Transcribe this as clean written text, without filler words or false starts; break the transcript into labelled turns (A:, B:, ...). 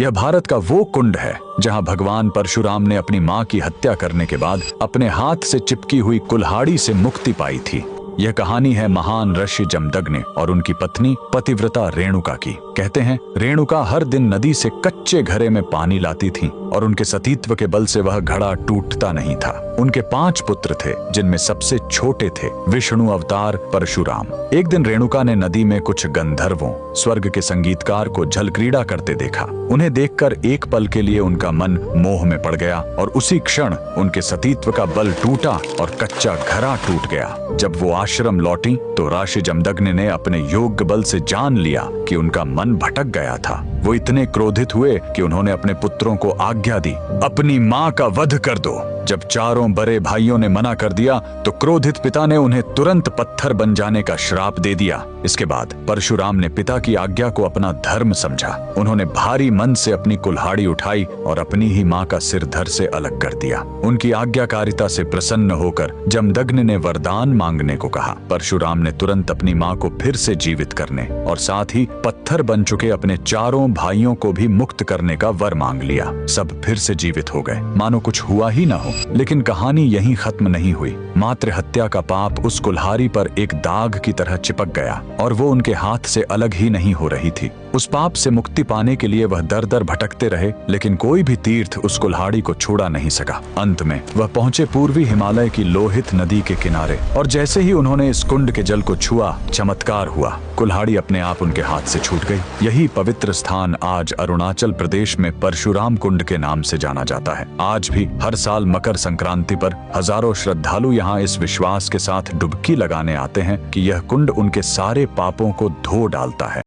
A: यह भारत का वो कुंड है जहां भगवान परशुराम ने अपनी मां की हत्या करने के बाद अपने हाथ से चिपकी हुई कुल्हाड़ी से मुक्ति पाई थी। यह कहानी है महान ऋषि जमदग्नि और उनकी पत्नी पतिव्रता रेणुका की। कहते हैं रेणुका हर दिन नदी से कच्चे घड़े में पानी लाती थी और उनके सतीत्व के बल से वह घड़ा टूटता नहीं था। उनके 5 पुत्र थे जिनमें सबसे छोटे थे विष्णु अवतार परशुराम। एक दिन रेणुका ने नदी में कुछ गंधर्वों स्वर्ग के संगीतकार को जल क्रीड़ा करते देखा। उन्हें देखकर एक पल के लिए उनका मन मोह में पड़ गया और उसी क्षण उनके सतीत्व का बल टूटा और कच्चा घड़ा टूट गया। जब वो आश्रम लौटी तो ऋषि जमदग्नि ने अपने योग्य बल से जान लिया कि उनका मन भटक गया था। वो इतने क्रोधित हुए कि उन्होंने अपने पुत्रों को आज्ञा दी, अपनी मां का वध कर दो। जब चारों बड़े भाइयों ने मना कर दिया तो क्रोधित पिता ने उन्हें तुरंत पत्थर बन जाने का श्राप दे दिया। इसके बाद परशुराम ने पिता की आज्ञा को अपना धर्म समझा। उन्होंने भारी मन से अपनी कुल्हाड़ी उठाई और अपनी ही मां का सिर धड़ से अलग कर दिया। उनकी आज्ञाकारिता से प्रसन्न होकर जमदग्नि ने वरदान मांगने को कहा। परशुराम ने तुरंत अपनी मां को फिर से जीवित करने और साथ ही पत्थर बन चुके अपने चारों भाइयों को भी मुक्त करने का वर मांग लिया। सब फिर से जीवित हो गए, मानो कुछ हुआ ही ना हो। लेकिन कहानी यहीं खत्म नहीं हुई। मातृ हत्या का पाप उस कुल्हाड़ी पर एक दाग की तरह चिपक गया और वो उनके हाथ से अलग ही नहीं हो रही थी। उस पाप से मुक्ति पाने के लिए वह दर दर भटकते रहे, लेकिन कोई भी तीर्थ उस कुल्हाड़ी को छोड़ा नहीं सका। अंत में वह पहुंचे पूर्वी हिमालय की लोहित नदी के किनारे और जैसे ही उन्होंने इस कुंड के जल को छुआ, चमत्कार हुआ। कुल्हाड़ी अपने आप उनके हाथ से छूट गई। यही पवित्र स्थान आज अरुणाचल प्रदेश में परशुराम कुंड के नाम से जाना जाता है। आज भी हर साल मकर संक्रांति पर हजारों श्रद्धालु यहाँ इस विश्वास के साथ डुबकी लगाने आते हैं कि यह कुंड उनके सारे पापों को धो डालता है।